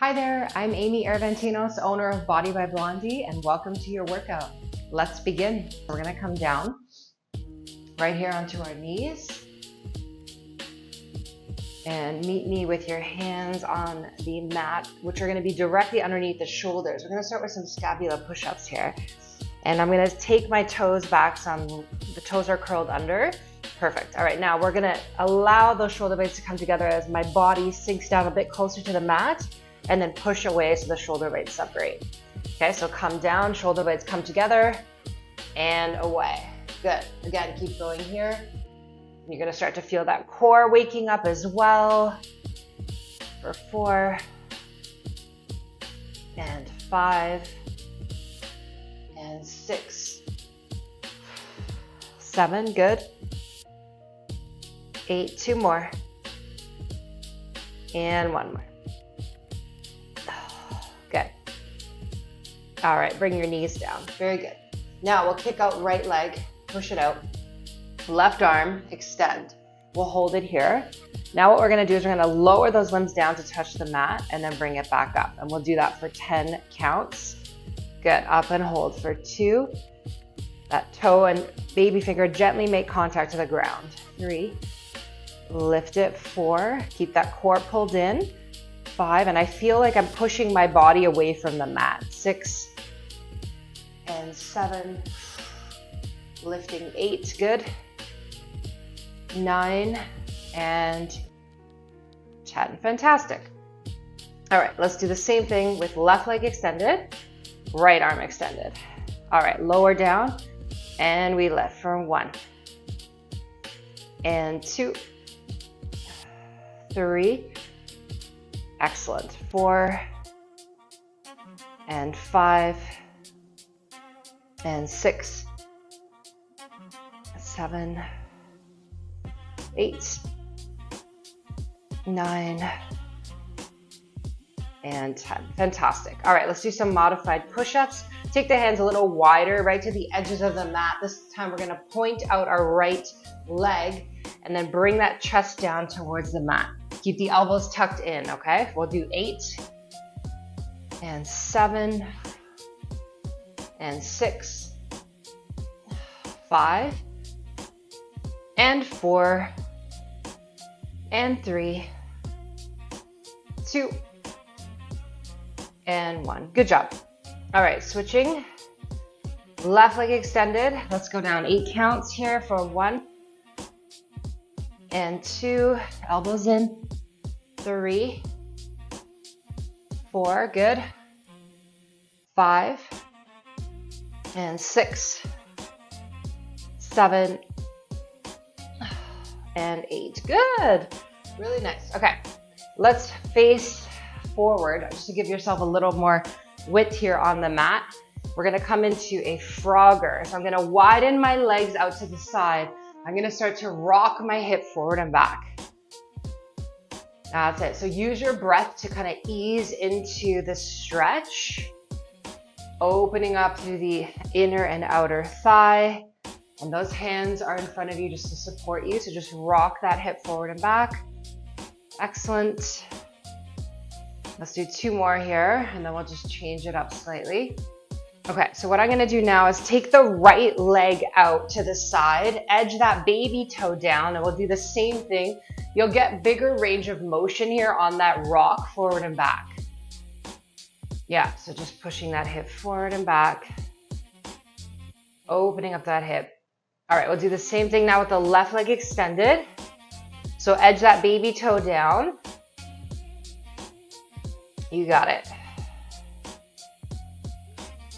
Hi there, I'm Amy Aravantinos, owner of Body by Blondi, and welcome to your workout. Let's begin. We're gonna come down right here onto our knees and meet me with your hands on the mat, which are gonna be directly underneath the shoulders. We're gonna start with some scapula push-ups here. And I'm gonna take my toes back, the toes are curled under. Perfect. All right, now we're gonna allow those shoulder blades to come together as my body sinks down a bit closer to the mat, and then push away so the shoulder blades separate. Okay, so come down, shoulder blades come together, and away. Good. Again, keep going here. You're gonna start to feel that core waking up as well. For 4, and 5, and 6, 7, good. 8, 2 more, and 1 more. Good. All right, bring your knees down. Very good. Now we'll kick out right leg, push it out. Left arm, extend. We'll hold it here. Now what we're gonna do is we're gonna lower those limbs down to touch the mat and then bring it back up. And we'll do that for 10 counts. Good, up and hold for 2. That toe and baby finger gently make contact to the ground. 3, lift it. 4, keep that core pulled in. 5, and I feel like I'm pushing my body away from the mat. 6, and 7, lifting. 8, good. 9, and 10, fantastic. All right, let's do the same thing with left leg extended, right arm extended. All right, lower down, and we lift for 1, and 2, 3, excellent. 4, and 5, and 6, 7, 8, 9, and 10. Fantastic. All right, let's do some modified push-ups. Take the hands a little wider, right to the edges of the mat. This time we're gonna point out our right leg and then bring that chest down towards the mat. Keep the elbows tucked in, okay? We'll do 8, and 7, and 6, 5, and 4, and 3, 2, and 1. Good job. All right, switching. Left leg extended. Let's go down 8 counts here for 1, and 2, elbows in. 3, 4, good. 5, and 6, 7, and 8. Good. Really nice. Okay, let's face forward just to give yourself a little more width here on the mat. We're gonna come into a frogger. So I'm gonna widen my legs out to the side. I'm gonna start to rock my hip forward and back. That's it. So use your breath to kind of ease into the stretch, opening up through the inner and outer thigh. And those hands are in front of you just to support you. So just rock that hip forward and back. Excellent. Let's do 2 more here, and then we'll just change it up slightly. Okay, so what I'm gonna do now is take the right leg out to the side, edge that baby toe down, and we'll do the same thing. You'll get bigger range of motion here on that rock, forward and back. Yeah, so just pushing that hip forward and back, opening up that hip. All right, we'll do the same thing now with the left leg extended. So edge that baby toe down. You got it.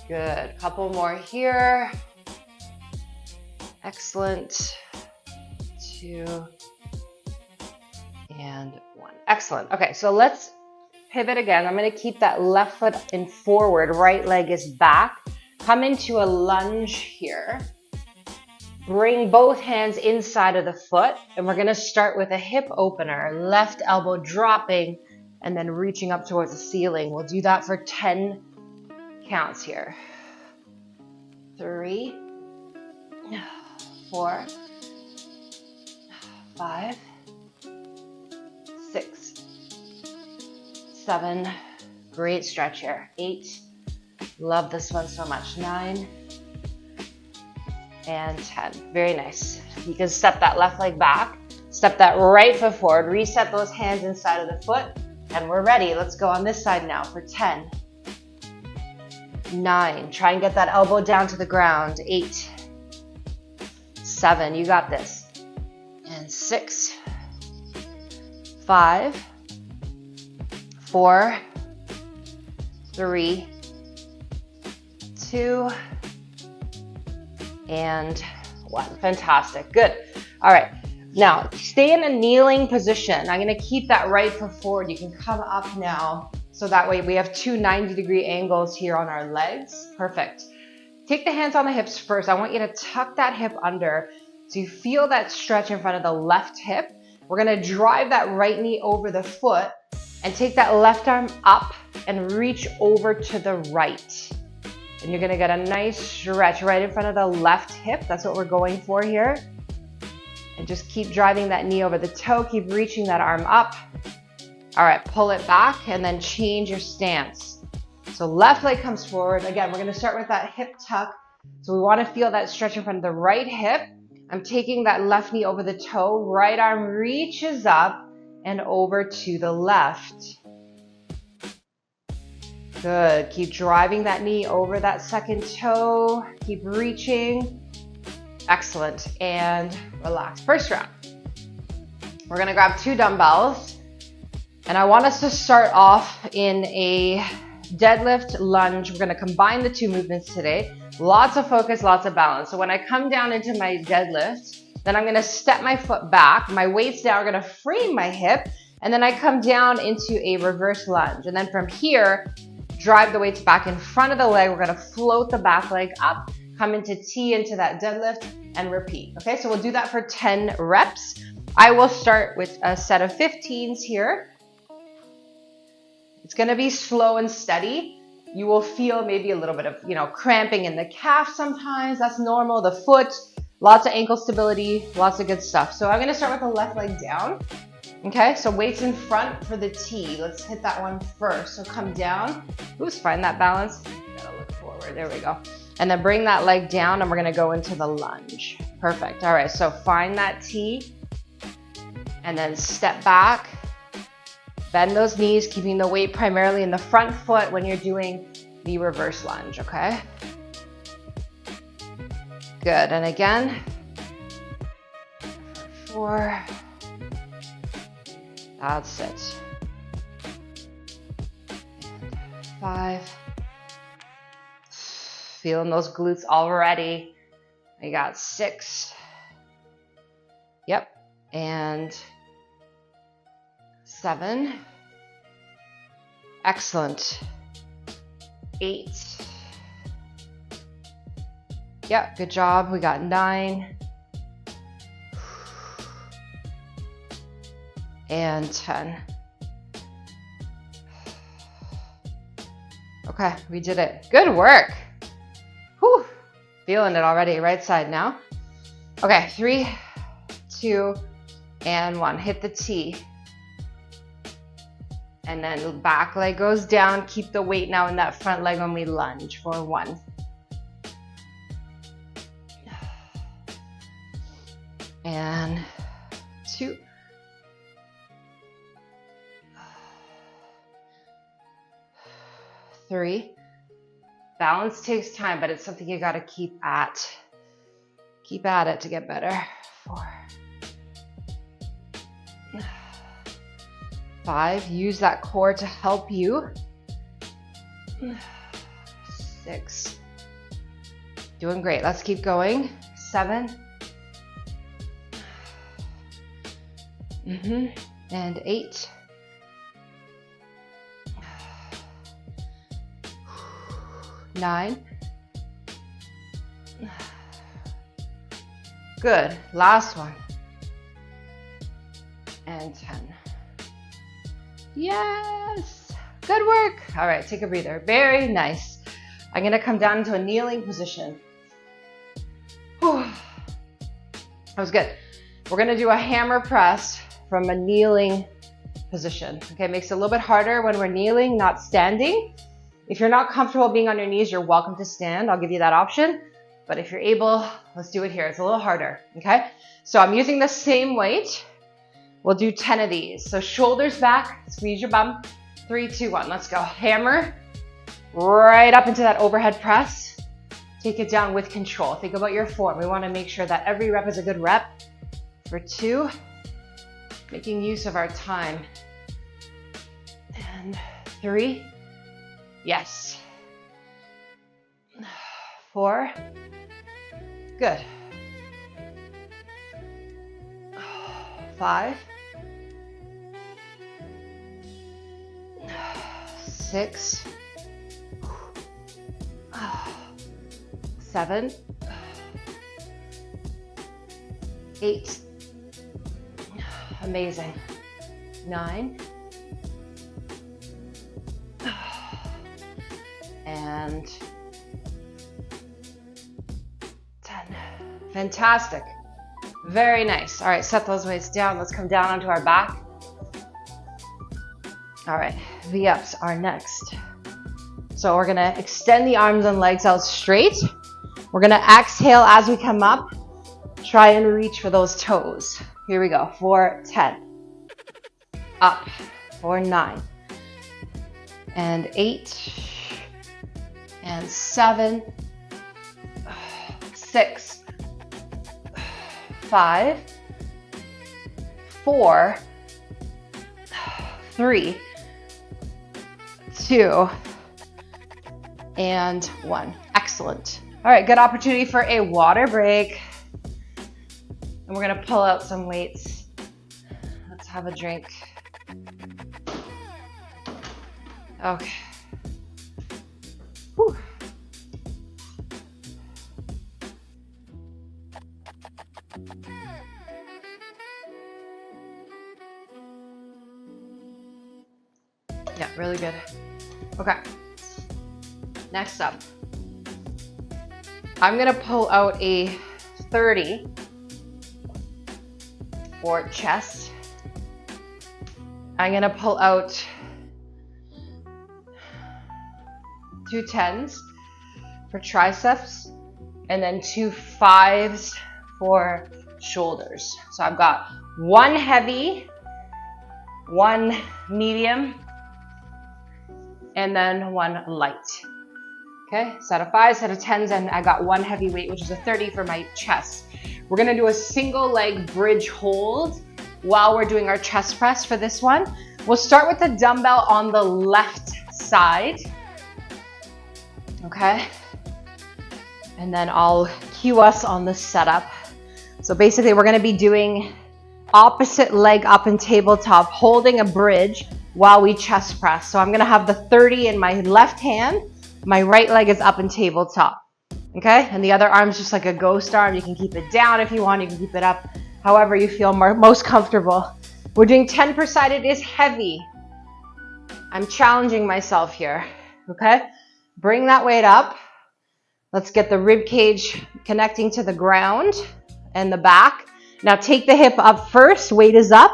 Good. Couple more here. Excellent. 2, and 1. Excellent. Okay, so let's pivot again. I'm going to keep that left foot in forward. Right leg is back. Come into a lunge here. Bring both hands inside of the foot, and we're going to start with a hip opener. Left elbow dropping, and then reaching up towards the ceiling. We'll do that for 10 counts here. 3, 4, 5, 6, 7, Great stretch here. 8. Love this one so much. 9 and 10. Very nice. You can step that left leg back, step that right foot forward, reset those hands inside of the foot, and we're ready. Let's go on this side now for 10. 9. Try and get that elbow down to the ground. 8. 7. You got this. And 6. 5. 4. 3. 2. And 1. Fantastic. Good. All right. Now, stay in a kneeling position. I'm going to keep that right foot forward. You can come up now. So that way we have two 90-degree angles here on our legs. Perfect. Take the hands on the hips first. I want you to tuck that hip under so you feel that stretch in front of the left hip. We're going to drive that right knee over the foot and take that left arm up and reach over to the right. And you're going to get a nice stretch right in front of the left hip. That's what we're going for here. And just keep driving that knee over the toe. Keep reaching that arm up. All right, pull it back and then change your stance. So left leg comes forward. Again, we're going to start with that hip tuck. So we want to feel that stretch in front of the right hip. I'm taking that left knee over the toe. Right arm reaches up and over to the left. Good. Keep driving that knee over that second toe. Keep reaching. Excellent. And relax. First round. We're going to grab 2 dumbbells. And I want us to start off in a deadlift lunge. We're going to combine the 2 movements today. Lots of focus, lots of balance. So when I come down into my deadlift, then I'm going to step my foot back. My weights now are going to frame my hip. And then I come down into a reverse lunge. And then from here, drive the weights back in front of the leg. We're going to float the back leg up, come into T into that deadlift, and repeat. Okay, so we'll do that for 10 reps. I will start with a set of 15s here. It's going to be slow and steady. You will feel maybe a little bit of, cramping in the calf sometimes. That's normal. The foot, lots of ankle stability, lots of good stuff. So I'm going to start with the left leg down. Okay, so weights in front for the T. Let's hit that one first. So come down. Oops, find that balance. Gotta look forward. There we go. And then bring that leg down and we're going to go into the lunge. Perfect. All right, so find that T and then step back. Bend those knees, keeping the weight primarily in the front foot when you're doing the reverse lunge, okay? Good, and again, 4, that's it. And 5, feeling those glutes already. I got 6, yep, and 7, excellent, 8, yep, good job, we got 9, and 10. Okay, we did it. Good work. Whew. Feeling it already. Right side now. Okay, 3, 2, and 1. Hit the T. And then the back leg goes down. Keep the weight now in that front leg when we lunge for 1. And 2. 3. Balance takes time, but it's something you got to keep at. Keep at it to get better. 4. 5. Use that core to help you. 6. Doing great. Let's keep going. 7. And 8. 9. Good. Last one. And 10. Yes. Good work. All right, take a breather. Very nice. I'm going to come down into a kneeling position. Whew. That was good. We're going to do a hammer press from a kneeling position. Okay, it makes it a little bit harder when we're kneeling, not standing. If you're not comfortable being on your knees, you're welcome to stand. I'll give you that option. But if you're able, let's do it here. It's a little harder, okay? So I'm using the same weight. We'll do 10 of these. So shoulders back, squeeze your bum. 3, 2, 1, let's go. Hammer right up into that overhead press. Take it down with control. Think about your form. We want to make sure that every rep is a good rep. For 2, making use of our time. And 3, yes. 4, good. 5, 6, 7, 8, amazing, 9, and 10. Fantastic. Very nice. All right, set those weights down. Let's come down onto our back. All right, V-ups are next. So we're gonna extend the arms and legs out straight. We're gonna exhale as we come up. Try and reach for those toes. Here we go, for 10. Up, for 9. And 8. And 7. 6. 5. 4. 3. 2. And 1. Excellent. All right, good opportunity for a water break. And we're gonna pull out some weights. Let's have a drink. Okay. Whew. Yeah, really good. Okay. Next up, I'm gonna pull out a 30 for chest. I'm gonna pull out 2 10s for triceps, and then 2 5s for shoulders. So I've got 1 heavy, 1 medium, and then 1 light. Okay, set of 5s, set of 10s, and I got 1 heavy weight, which is a 30 for my chest. We're gonna do a single leg bridge hold while we're doing our chest press for this one. We'll start with the dumbbell on the left side. Okay, and then I'll cue us on the setup. So basically we're gonna be doing opposite leg up in tabletop, holding a bridge while we chest press. So I'm gonna have the 30 in my left hand, my right leg is up in tabletop, okay? And the other arm's just like a ghost arm. You can keep it down if you want, you can keep it up, however you feel most comfortable. We're doing 10 per side, it is heavy. I'm challenging myself here, okay? Bring that weight up. Let's get the rib cage connecting to the ground and the back. Now take the hip up first, weight is up,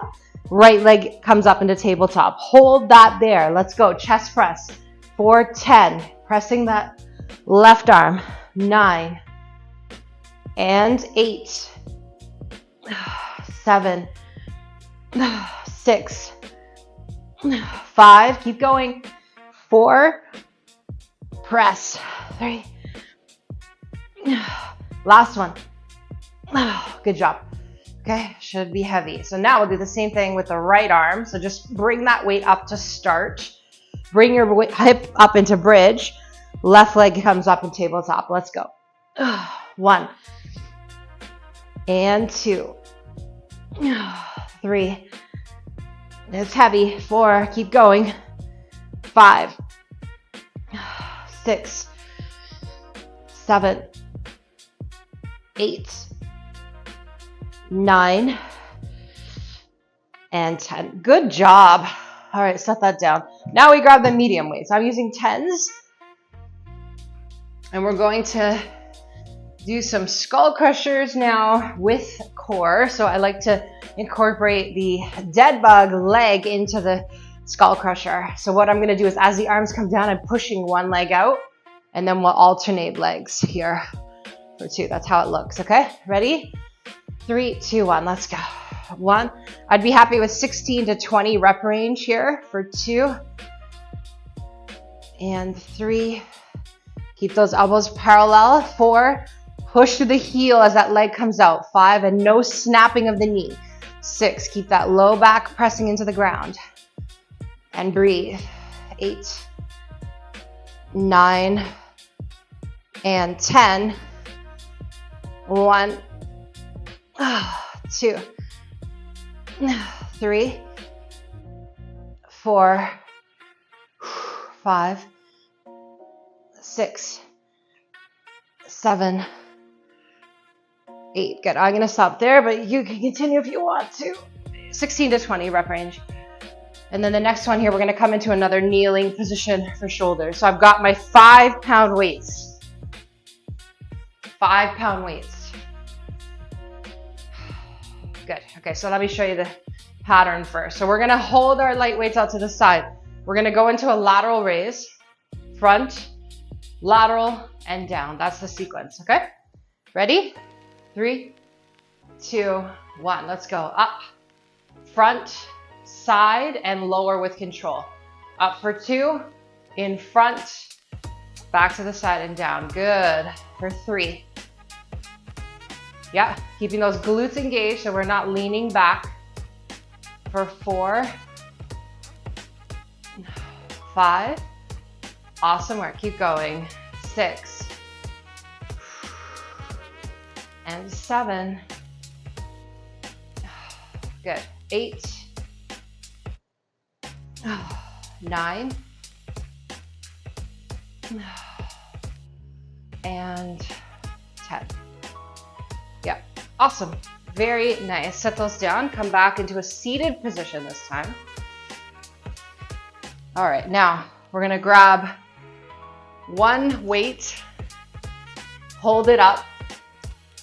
right leg comes up into tabletop. Hold that there, let's go, chest press for 10. Pressing that left arm, 9, and 8, 7, 6, 5, keep going, 4, press, 3, last one, good job. Okay, should be heavy. So now we'll do the same thing with the right arm. So just bring that weight up to start. Bring your hip up into bridge. Left leg comes up in tabletop. Let's go. 1 and 2, 3. It's heavy. 4. Keep going. 5, 6, 7, 8, 9, and 10. Good job. All right, set that down. Now we grab the medium weight. So I'm using 10s. And we're going to do some skull crushers now with core. So I like to incorporate the dead bug leg into the skull crusher. So what I'm gonna do is as the arms come down, I'm pushing one leg out, and then we'll alternate legs here for 2. That's how it looks, okay? Ready? 3, 2, 1, let's go. 1, I'd be happy with 16 to 20 rep range here for 2, and 3, keep those elbows parallel. 4, push through the heel as that leg comes out. 5, and no snapping of the knee. 6, keep that low back pressing into the ground. And breathe. 8, 9, and 10. 1, 2, 3, 4, 5, 6, 7, 8. Good. I'm going to stop there, but you can continue if you want to. 16 to 20 rep range. And then the next one here, we're going to come into another kneeling position for shoulders. So I've got my 5-pound weights. 5-pound weights. Good. Okay, so let me show you the pattern first. So we're going to hold our light weights out to the side. We're going to go into a lateral raise, front, lateral, and down. That's the sequence, okay? Ready? 3, 2, 1. Let's go. Up, front, side, and lower with control. Up for 2, in front, back to the side and down. Good. For 3. Yeah, keeping those glutes engaged so we're not leaning back. For 4, 5. Awesome work. Keep going. 6. And 7. Good. 8. 9. And 10. Yep. Awesome. Very nice. Set those down. Come back into a seated position this time. All right. Now we're going to grab one weight, hold it up.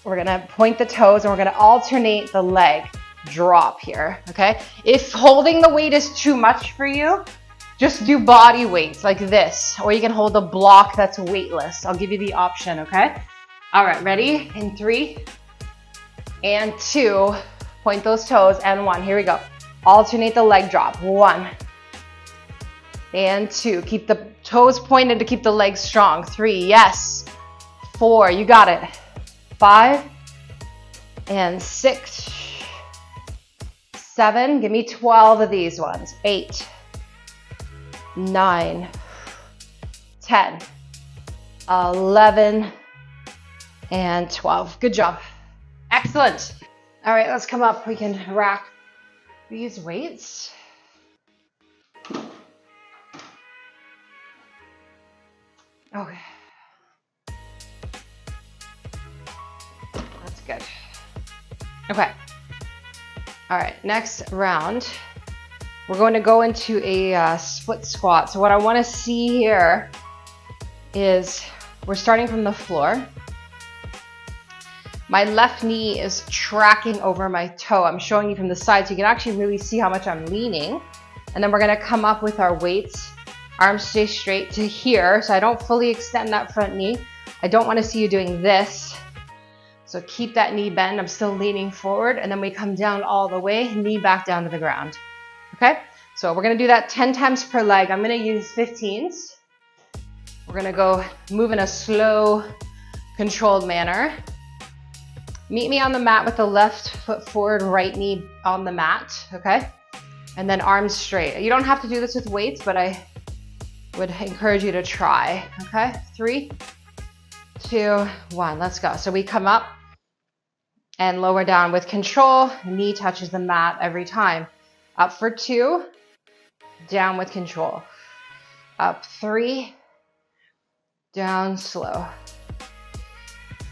We're going to point the toes and we're going to alternate the leg drop here. Okay. If holding the weight is too much for you, just do body weights like this, or you can hold a block that's weightless. I'll give you the option. Okay. All right. Ready? In 3 and 2, point those toes, and 1. Here we go. Alternate the leg drop. 1 and 2. Keep the toes pointed to keep the legs strong. 3. Yes. 4. You got it. 5 and 6. 7. Give me 12 of these ones. 8, 9, 10, 11, and 12. Good job. Excellent. All right, let's come up. We can rack these weights. Okay. That's good. Okay. All right, next round, we're going to go into a split squat. So what I want to see here is we're starting from the floor. My left knee is tracking over my toe. I'm showing you from the side so you can actually really see how much I'm leaning. And then we're going to come up with our weights. Arms stay straight to here, so I don't fully extend that front knee. I don't want to see you doing this. So keep that knee bend. I'm still leaning forward, and then we come down all the way, knee back down to the ground. Okay? So we're going to do that 10 times per leg. I'm going to use 15s. We're going to go move in a slow, controlled manner. Meet me on the mat with the left foot forward, right knee on the mat, okay? And then arms straight. You don't have to do this with weights, but I would encourage you to try, okay? 3, 2, 1, let's go. So we come up and lower down with control. Knee touches the mat every time. Up for 2, down with control. Up 3, down slow.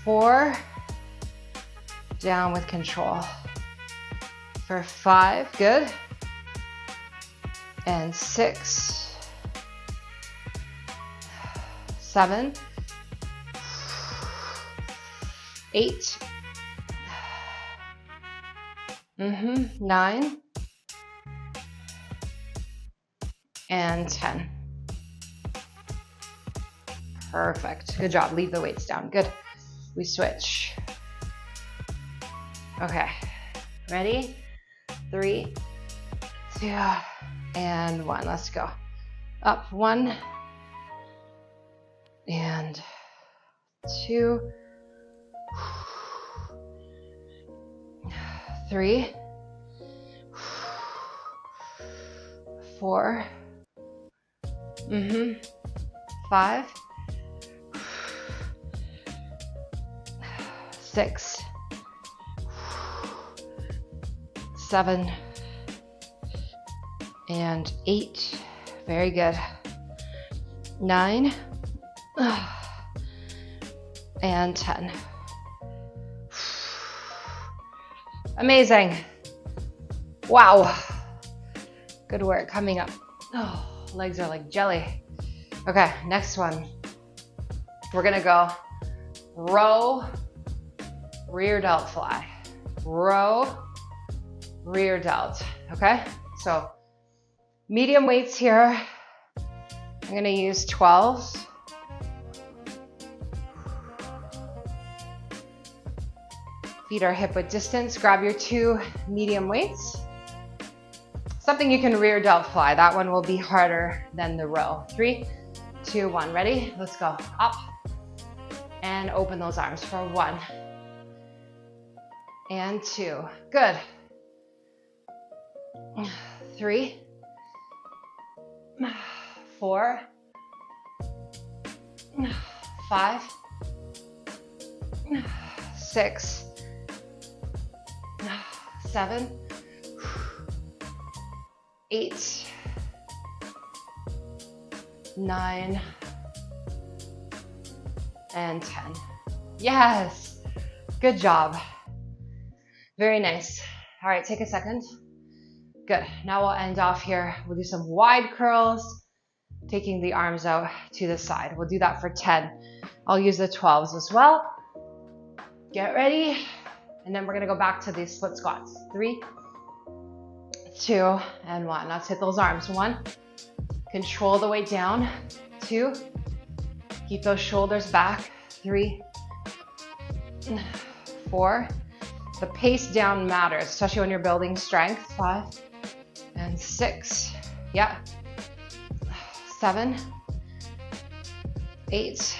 4, down with control. For 5, good. And 6, 7, 8, 9 and 10. Perfect. Good job. Leave the weights down. Good. We switch. Okay. Ready? 3, 2, and 1. Let's go. Up 1 and 2, 3, 4, 5, 6, 7, and 8. Very good. 9 and 10. Amazing. Wow. Good work. Coming up. Oh, legs are like jelly. Okay, next one. We're gonna go row, rear delt fly. Row, rear delt. Okay, so medium weights here. I'm gonna use 12s. Feet are hip width distance. Grab your 2 medium weights. Something you can rear delt fly. That one will be harder than the row. 3, 2, 1. Ready? Let's go. Up and open those arms for 1 and 2. Good. 3, 4, 5, 6, 7, 8, 9, and 10. Yes, good job. Very nice. All right, take a second. Good. Now we'll end off here. We'll do some wide curls, taking the arms out to the side. We'll do that for 10. I'll use the 12s as well. Get ready. And then we're gonna go back to these split squats. 3, 2, and 1. Let's hit those arms. 1, control the weight down. 2, keep those shoulders back. 3, 4. The pace down matters, especially when you're building strength. 5 and 6. Yeah. 7, 8,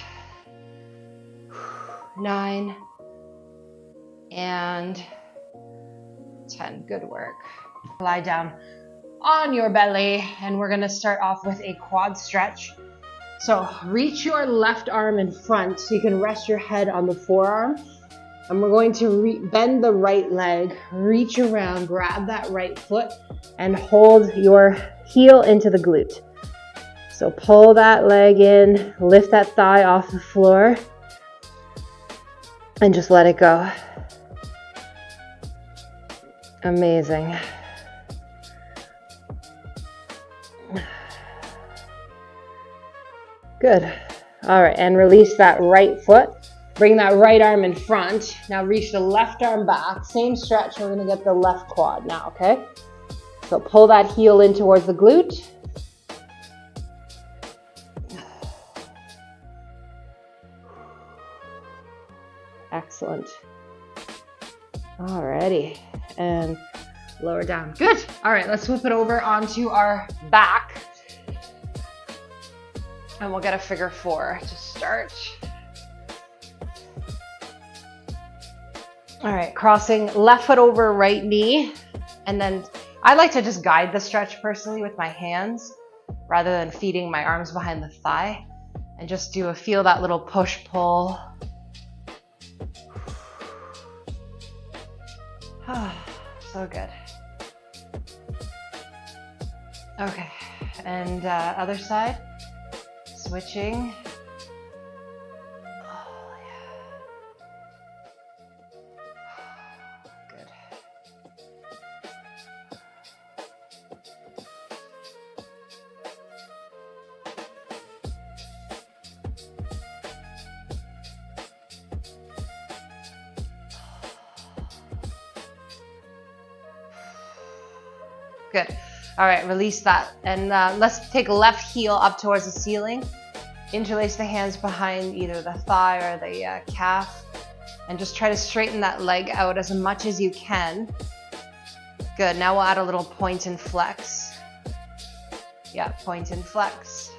9, and 10. Good work. Lie down on your belly, and we're gonna start off with a quad stretch. So reach your left arm in front so you can rest your head on the forearm. And we're going to bend the right leg, reach around, grab that right foot, and hold your heel into the glute. So pull that leg in, lift that thigh off the floor, and just let it go. Amazing. Good. All right, and release that right foot. Bring that right arm in front. Now reach the left arm back. Same stretch, we're gonna get the left quad now, okay? So pull that heel in towards the glute. Excellent. Alrighty, and lower down. Good. All right, let's flip it over onto our back. And we'll get a figure 4 to start. All right, crossing left foot over right knee. And then I like to just guide the stretch personally with my hands rather than feeding my arms behind the thigh. And just feel that little push-pull. So good. Okay, and other side. Switching. Oh, yeah. Good. Good. All right, release that. And let's take left heel up towards the ceiling. Interlace the hands behind either the thigh or the calf. And just try to straighten that leg out as much as you can. Good. Now we'll add a little point and flex. Yeah, point and flex.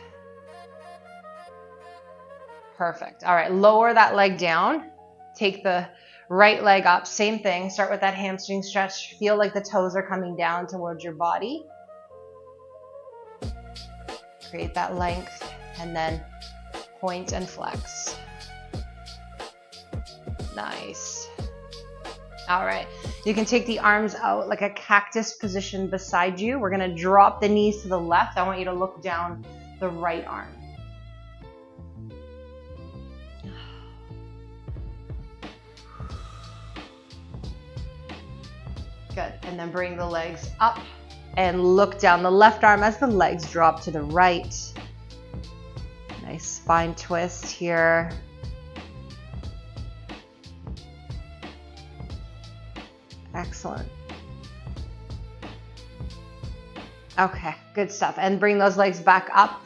Perfect. All right, lower that leg down. Take the right leg up. Same thing. Start with that hamstring stretch. Feel like the toes are coming down towards your body. Create that length. And then point and flex. Nice. All right. You can take the arms out like a cactus position beside you. We're going to drop the knees to the left. I want you to look down the right arm. Good. And then bring the legs up and look down the left arm as the legs drop to the right. Nice spine twist here. Excellent. Okay, good stuff. And bring those legs back up.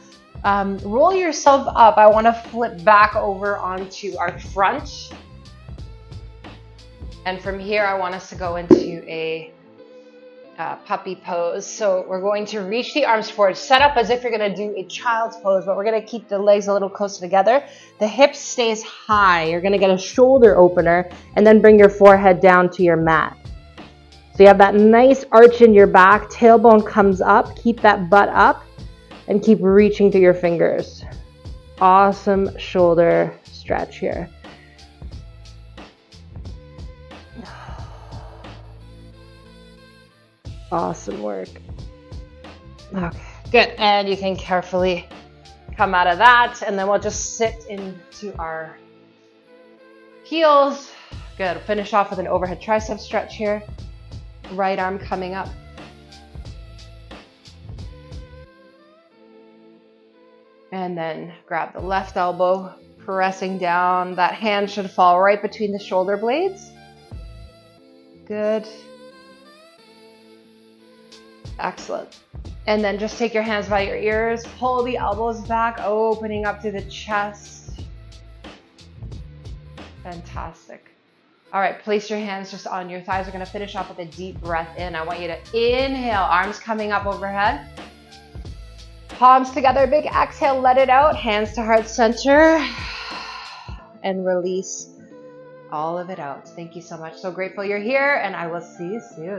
Roll yourself up. I want to flip back over onto our front. And from here, I want us to go into a puppy pose. So we're going to reach the arms forward, set up as if you're going to do a child's pose, but we're going to keep the legs a little closer together. The hips stays high. You're going to get a shoulder opener and then bring your forehead down to your mat. So you have that nice arch in your back, tailbone comes up, keep that butt up and keep reaching through your fingers. Awesome shoulder stretch here. Awesome work. Okay, good. And you can carefully come out of that, and then we'll just sit into our heels. Good. Finish off with an overhead tricep stretch here. Right arm coming up. And then grab the left elbow, pressing down. That hand should fall right between the shoulder blades. Good. Excellent. And then just take your hands by your ears, pull the elbows back, opening up to the chest. Fantastic. All right, place your hands just on your thighs. We're going to finish off with a deep breath in. I want you to inhale, arms coming up overhead. Palms together, big exhale, let it out. Hands to heart center. And release all of it out. Thank you so much. So grateful you're here, and I will see you soon.